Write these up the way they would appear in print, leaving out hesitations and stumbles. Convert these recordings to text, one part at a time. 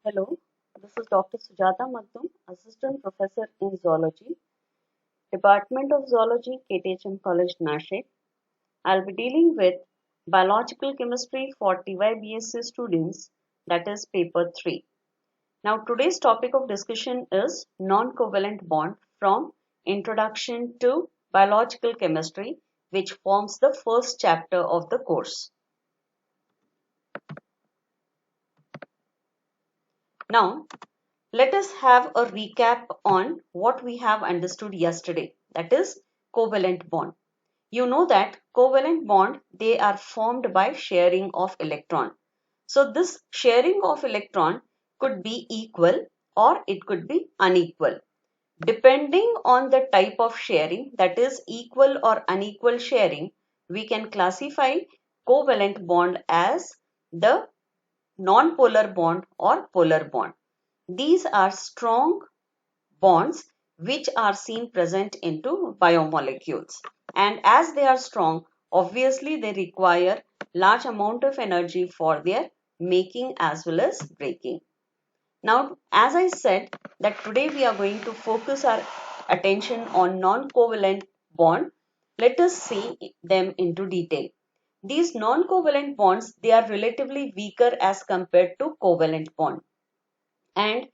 Hello, this is Dr. Sujata Magdum, Assistant Professor in Zoology, Department of Zoology, KTHM College, Nashik. I'll be dealing with Biological Chemistry for TYBSc students, that is paper 3. Now today's topic of discussion is non-covalent bond from Introduction to Biological Chemistry, which forms the first chapter of the course. Now, let us have a recap on what we have understood yesterday, that is covalent bond. You know that covalent bond, they are formed by sharing of electron. So this sharing of electron could be equal or it could be unequal. Depending on the type of sharing, that is equal or unequal sharing, we can classify covalent bond as the non-polar bond or polar bond. These are strong bonds which are seen present into biomolecules. And as they are strong, obviously they require large amount of energy for their making as well as breaking. Now, as I said that today we are going to focus our attention on non-covalent bond. Let us see them into detail. These non-covalent bonds, they are relatively weaker as compared to covalent bond. And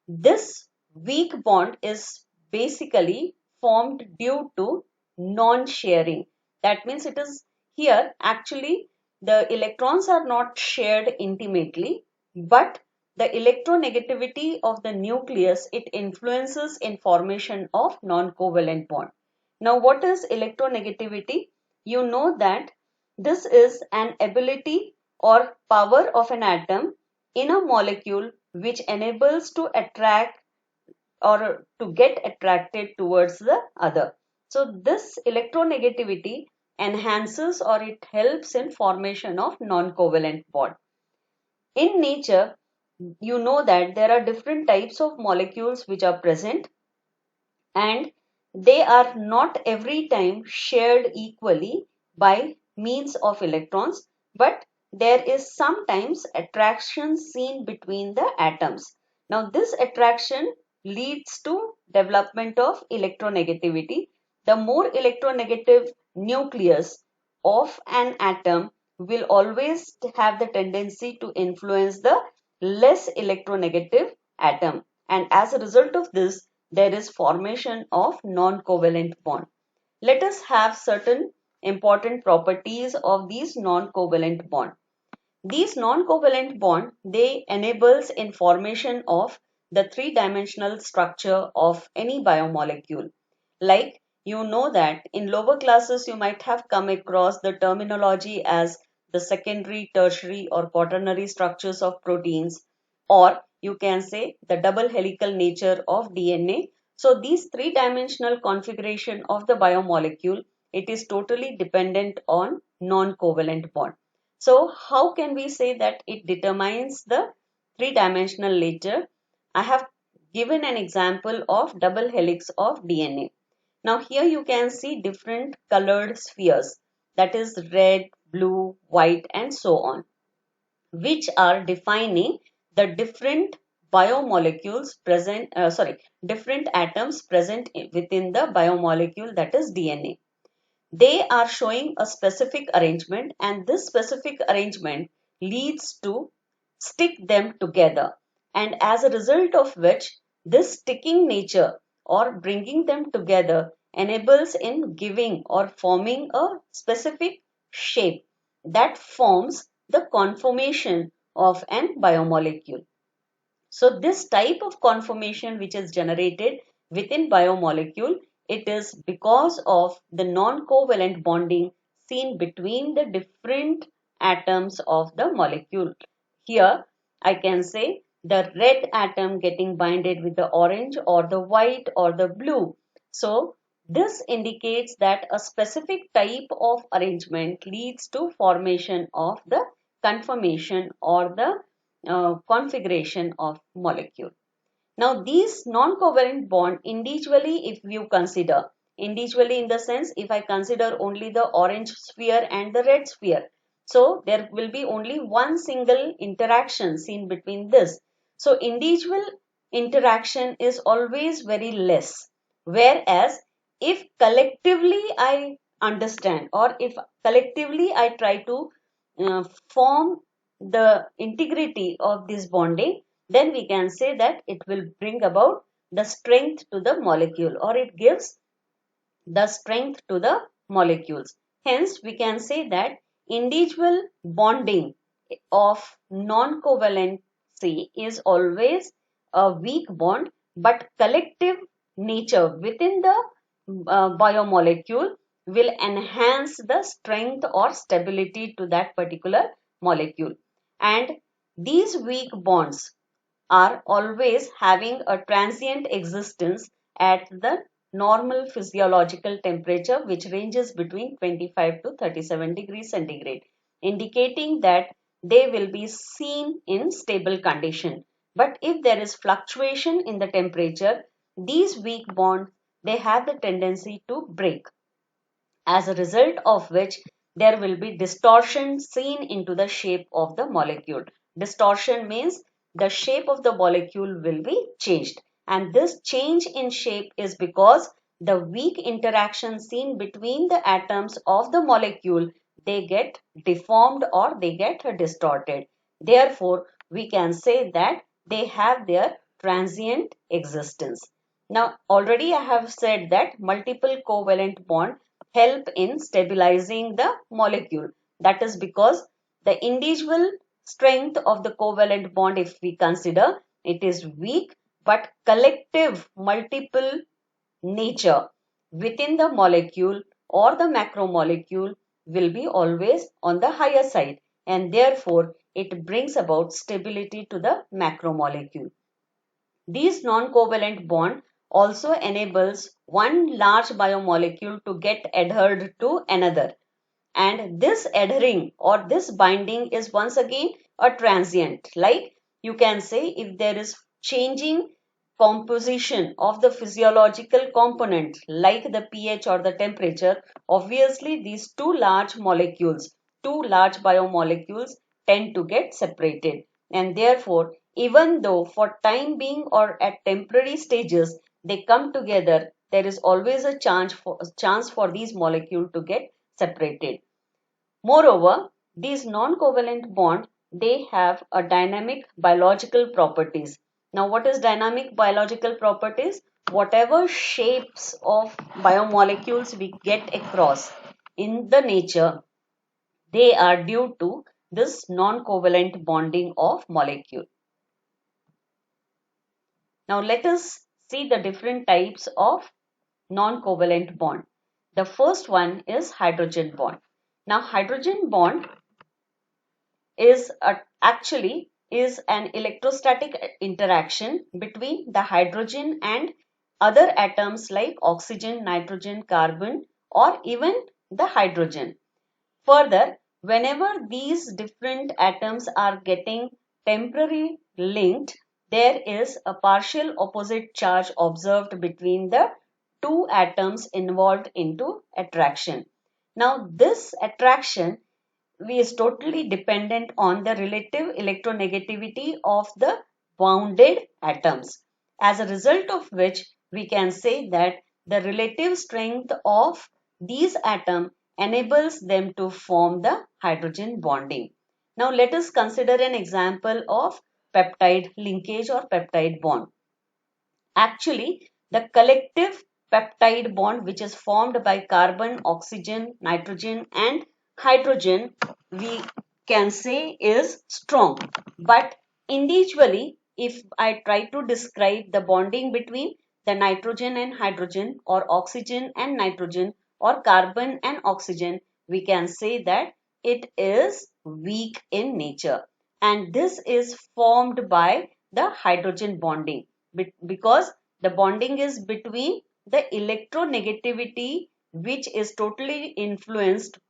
this weak bond is basically formed due to non-sharing. That means it is here actually the electrons are not shared intimately, but the electronegativity of the nucleus, it influences in formation of non-covalent bond. Now what is electronegativity? You know that this is an ability or power of an atom in a molecule which enables to attract or to get attracted towards the other. So this electronegativity enhances or it helps in formation of non-covalent bond. In nature, you know that there are different types of molecules which are present and they are not every time shared equally by means of electrons, but there is sometimes attraction seen between the atoms. Now this attraction leads to development of electronegativity. The more electronegative nucleus of an atom will always have the tendency to influence the less electronegative atom, and as a result of this there is formation of non-covalent bond. Let us have certain important properties of these non-covalent bond. These non-covalent bond, they enables in formation of the three-dimensional structure of any biomolecule. Like you know that in lower classes you might have come across the terminology as the secondary, tertiary or quaternary structures of proteins, or you can say the double helical nature of DNA. So these three-dimensional configuration of the biomolecule, it is totally dependent on non-covalent bond. So how can we say that it determines the three-dimensional nature? I have given an example of double helix of DNA. Now here you can see different colored spheres, that is red, blue, white and so on, which are defining the different biomolecules present, different atoms present within the biomolecule, that is DNA. They are showing a specific arrangement and this specific arrangement leads to stick them together, and as a result of which this sticking nature or bringing them together enables in giving or forming a specific shape that forms the conformation of an biomolecule. So this type of conformation which is generated within biomolecule, it is because of the non-covalent bonding seen between the different atoms of the molecule. Here I can say the red atom getting binded with the orange or the white or the blue. So this indicates that a specific type of arrangement leads to formation of the conformation or the configuration of molecule. Now these non-covalent bond individually, if you consider, individually in the sense if I consider only the orange sphere and the red sphere, so there will be only one single interaction seen between this. So individual interaction is always very less. Whereas if collectively I understand, or if collectively I try to form the integrity of this bonding, then we can say that it will bring about the strength to the molecule, or it gives the strength to the molecules. Hence, we can say that individual bonding of non-covalency is always a weak bond, but collective nature within the biomolecule will enhance the strength or stability to that particular molecule. And these weak bonds are always having a transient existence at the normal physiological temperature, which ranges between 25 to 37 degrees centigrade, indicating that they will be seen in stable condition. But if there is fluctuation in the temperature, these weak bonds, they have the tendency to break, as a result of which there will be distortion seen into the shape of the molecule. Distortion means the shape of the molecule will be changed, and this change in shape is because the weak interaction seen between the atoms of the molecule, they get deformed or they get distorted. Therefore, we can say that they have their transient existence. Now, already I have said that multiple covalent bond help in stabilizing the molecule. That is because the individual strength of the covalent bond, if we consider, it is weak, but collective multiple nature within the molecule or the macromolecule will be always on the higher side, and therefore it brings about stability to the macromolecule. These non-covalent bond also enables one large biomolecule to get adhered to another. And this adhering or this binding is once again a transient. Like you can say, if there is changing composition of the physiological component like the pH or the temperature, obviously these two large molecules, two large biomolecules tend to get separated. And therefore, even though for time being or at temporary stages they come together, there is always a chance for these molecules to get separated. Moreover, these non-covalent bonds, they have a dynamic biological properties. Now, what is dynamic biological properties? Whatever shapes of biomolecules we get across in the nature, they are due to this non-covalent bonding of molecule. Now, let us see the different types of non-covalent bond. The first one is hydrogen bond. Now, hydrogen bond is actually is an electrostatic interaction between the hydrogen and other atoms like oxygen, nitrogen, carbon, or even the hydrogen. Further, whenever these different atoms are getting temporarily linked, there is a partial opposite charge observed between the two atoms involved into attraction. Now, this attraction is totally dependent on the relative electronegativity of the bounded atoms. As a result of which, we can say that the relative strength of these atoms enables them to form the hydrogen bonding. Now, let us consider an example of peptide linkage or peptide bond. Actually, the collective peptide bond, which is formed by carbon, oxygen, nitrogen, and hydrogen, we can say is strong. But individually, if I try to describe the bonding between the nitrogen and hydrogen, or oxygen and nitrogen, or carbon and oxygen, we can say that it is weak in nature. And this is formed by the hydrogen bonding, because the bonding is between the electronegativity, which is totally influencing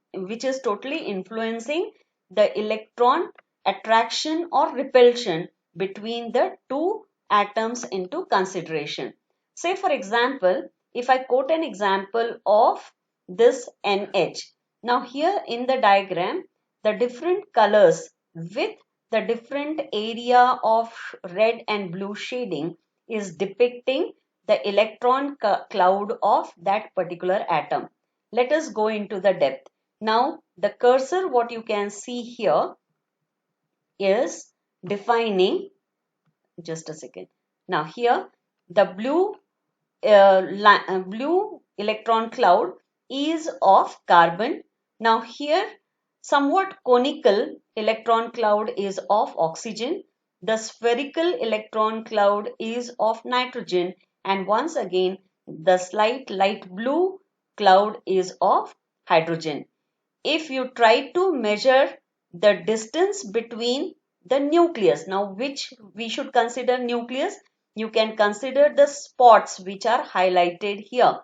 the electron attraction or repulsion between the two atoms into consideration. Say for example, if I quote an example of this NH. Now here in the diagram, the different colors with the different area of red and blue shading is depicting the electron cloud of that particular atom. Let us go into the depth. Now, the cursor, what you can see here is defining, just a second. Now here, the blue electron cloud is of carbon. Now here, somewhat conical electron cloud is of oxygen. The spherical electron cloud is of nitrogen, and once again the slight light blue cloud is of hydrogen. If you try to measure the distance between the nucleus, now which we should consider nucleus, you can consider the spots which are highlighted here,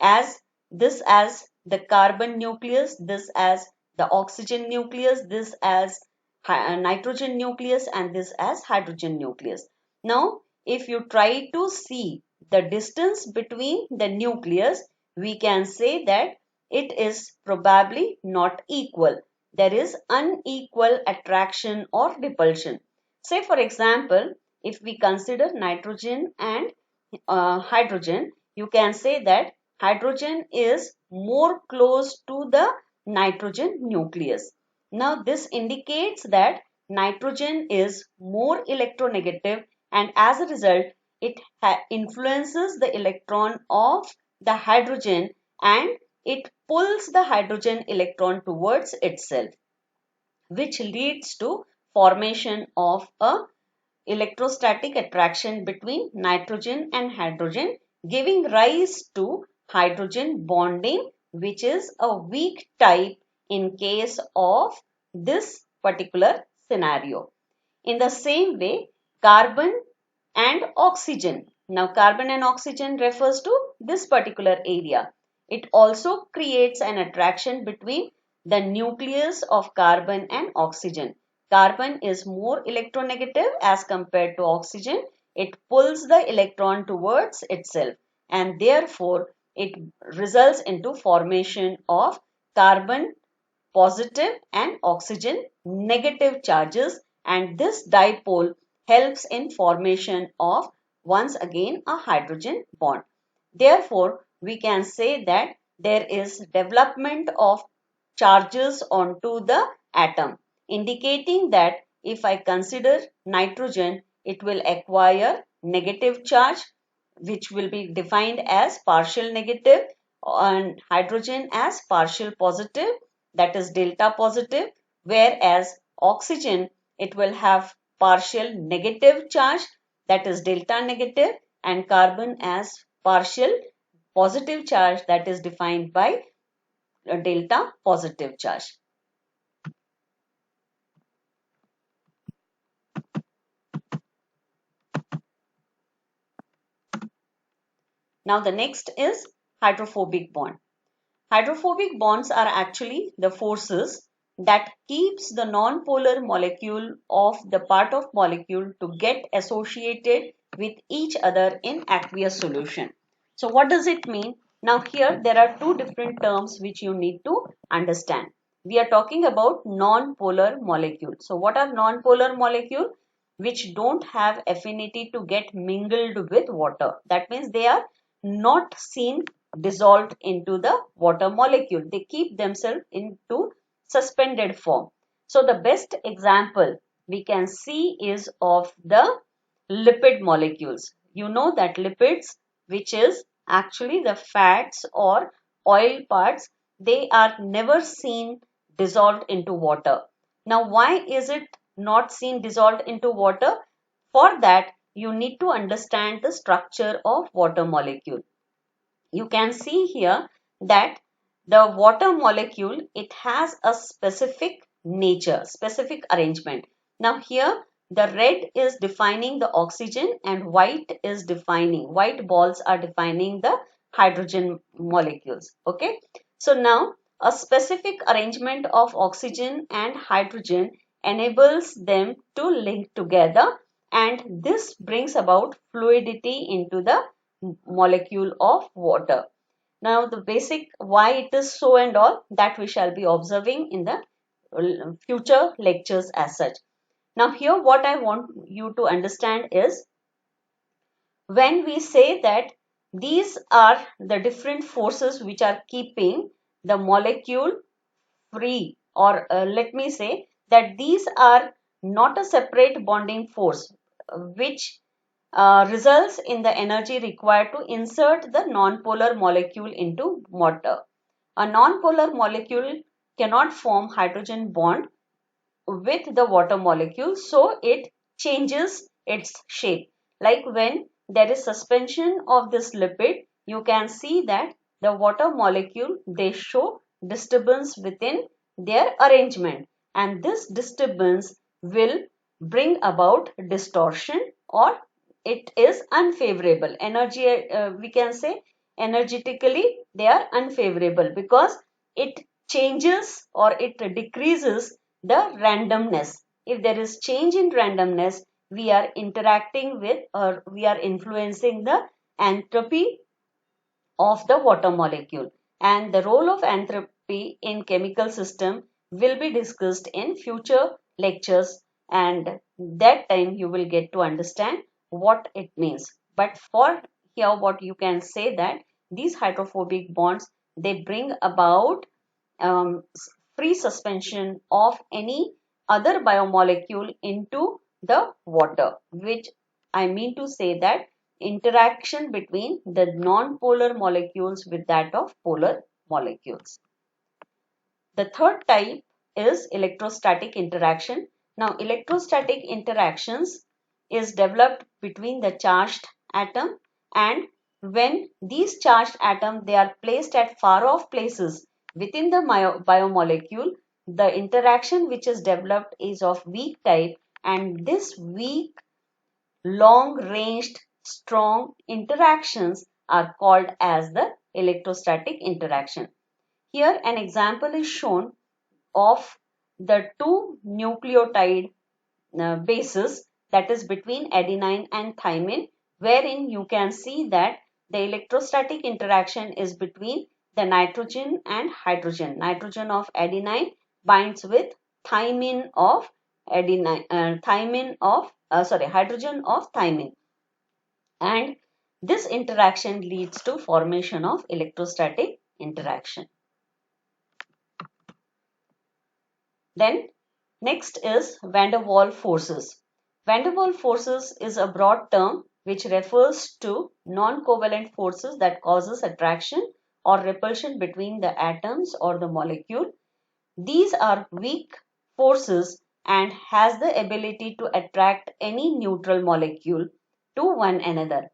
as this as the carbon nucleus, this as the oxygen nucleus, this as nitrogen nucleus, and this as hydrogen nucleus. Now if you try to see the distance between the nucleus, we can say that it is probably not equal. There is unequal attraction or repulsion. Say for example, if we consider nitrogen and hydrogen, you can say that hydrogen is more close to the nitrogen nucleus. Now this indicates that nitrogen is more electronegative, and as a result it influences the electron of the hydrogen, and it pulls the hydrogen electron towards itself, which leads to formation of a electrostatic attraction between nitrogen and hydrogen, giving rise to hydrogen bonding, which is a weak type in case of this particular scenario. In the same way, carbon and oxygen. Now, carbon and oxygen refers to this particular area. It also creates an attraction between the nucleus of carbon and oxygen. Carbon is more electronegative as compared to oxygen. It pulls the electron towards itself, and therefore it results into formation of carbon positive and oxygen negative charges, and this dipole helps in formation of once again a hydrogen bond. Therefore, we can say that there is development of charges onto the atom, indicating that if I consider nitrogen, it will acquire negative charge, which will be defined as partial negative, and hydrogen as partial positive, that is delta positive, whereas oxygen, it will have partial negative charge, that is delta negative, and carbon as partial positive charge, that is defined by a delta positive charge. Now the next is hydrophobic bond. Hydrophobic bonds are actually the forces that keeps the non-polar molecule of the part of molecule to get associated with each other in aqueous solution. So what does it mean? Now here there are two different terms which you need to understand. We are talking about non-polar molecule. So what are non-polar molecule? Which don't have affinity to get mingled with water. That means they are not seen dissolved into the water molecule. They keep themselves into suspended form. So the best example we can see is of the lipid molecules. You know that lipids, which is actually the fats or oil parts, they are never seen dissolved into water. Now, why is it not seen dissolved into water? For that, you need to understand the structure of water molecule. You can see here that the water molecule, it has a specific nature, specific arrangement. Now here the red is defining the oxygen and white balls are defining the hydrogen molecules. Okay. So now a specific arrangement of oxygen and hydrogen enables them to link together, and this brings about fluidity into the molecule of water. Now the basic why it is so and all, that we shall be observing in the future lectures as such. Now here what I want you to understand is, when we say that these are the different forces which are keeping the molecule free, or let me say that these are not a separate bonding force which results in the energy required to insert the nonpolar molecule into water. A nonpolar molecule cannot form hydrogen bond with the water molecule, so it changes its shape. Like when there is suspension of this lipid, you can see that the water molecule, they show disturbance within their arrangement, and this disturbance will bring about distortion, or it is unfavorable energy. We can say energetically they are unfavorable because it changes or it decreases the randomness. If there is change in randomness, we are interacting with, or we are influencing the entropy of the water molecule. And the role of entropy in chemical system will be discussed in future lectures, and that time you will get to understand what it means. But for here, what you can say that these hydrophobic bonds, they bring about um, free suspension of any other biomolecule into the water, which I mean to say that interaction between the non-polar molecules with that of polar molecules. The third type is electrostatic interaction. Now, electrostatic interactions is developed between the charged atom, and when these charged atoms, they are placed at far off places within the biomolecule, the interaction which is developed is of weak type, and this weak, long ranged, strong interactions are called as the electrostatic interaction. Here an example is shown of the two nucleotide bases, that is between adenine and thymine, wherein you can see that the electrostatic interaction is between the nitrogen and hydrogen. Nitrogen of adenine binds with thymine of adenine, hydrogen of thymine, and this interaction leads to formation of electrostatic interaction. Then next is van der Waals forces. Van der Waals forces is a broad term which refers to non-covalent forces that causes attraction or repulsion between the atoms or the molecule. These are weak forces and has the ability to attract any neutral molecule to one another.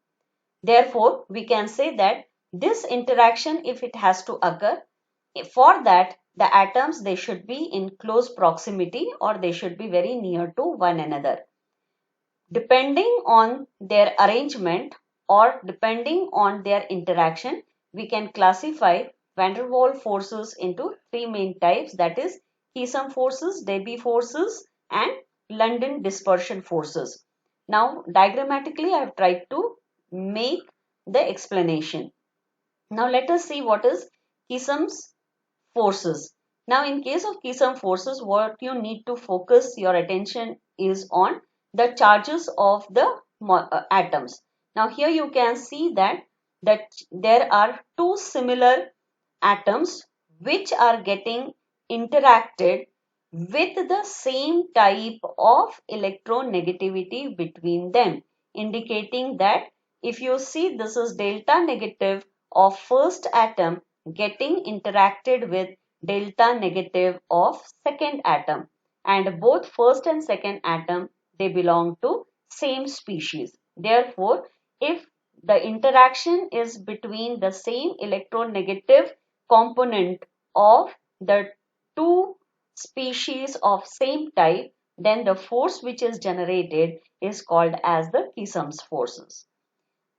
Therefore, we can say that this interaction, if it has to occur, for that the atoms, they should be in close proximity, or they should be very near to one another. Depending on their arrangement or depending on their interaction, we can classify van der Waals forces into three main types, that is Keesom forces, Debye forces, and London dispersion forces. Now diagrammatically I have tried to make the explanation. Now let us see what is Keesom's forces. Now in case of Keesom forces, what you need to focus your attention is on the charges of the atoms. Now here you can see that there are two similar atoms which are getting interacted with the same type of electronegativity between them, indicating that if you see, this is delta negative of first atom getting interacted with delta negative of second atom, and both first and second atom, they belong to same species. Therefore, if the interaction is between the same electronegative component of the two species of same type, then the force which is generated is called as the Keesom's forces.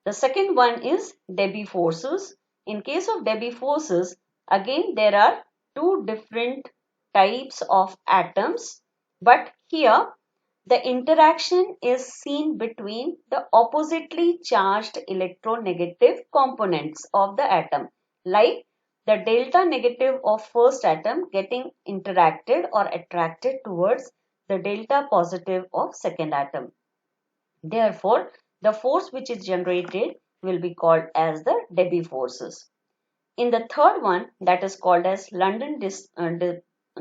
The second one is Debye forces. In case of Debye forces, again there are two different types of atoms, but here the interaction is seen between the oppositely charged electronegative components of the atom, like the delta negative of first atom getting interacted or attracted towards the delta positive of second atom. Therefore, the force which is generated will be called as the Debye forces. In the third one, that is called as London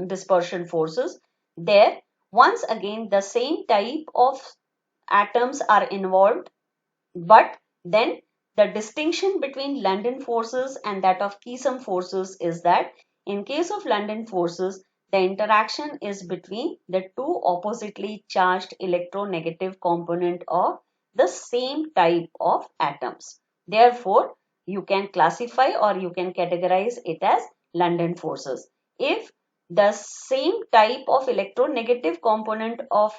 dispersion forces, there once again the same type of atoms are involved, but then the distinction between London forces and that of Keesom forces is that in case of London forces, the interaction is between the two oppositely charged electronegative component of the same type of atoms. Therefore, you can classify or you can categorize it as London forces. If the same type of electronegative component of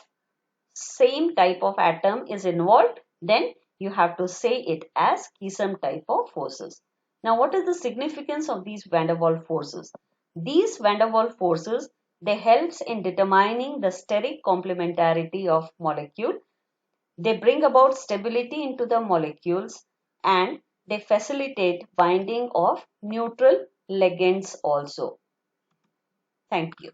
same type of atom is involved, then you have to say it as Keesom type of forces. Now, what is the significance of these van der Waals forces? These van der Waals forces, they helps in determining the steric complementarity of molecule. They bring about stability into the molecules and they facilitate binding of neutral ligands also. Thank you.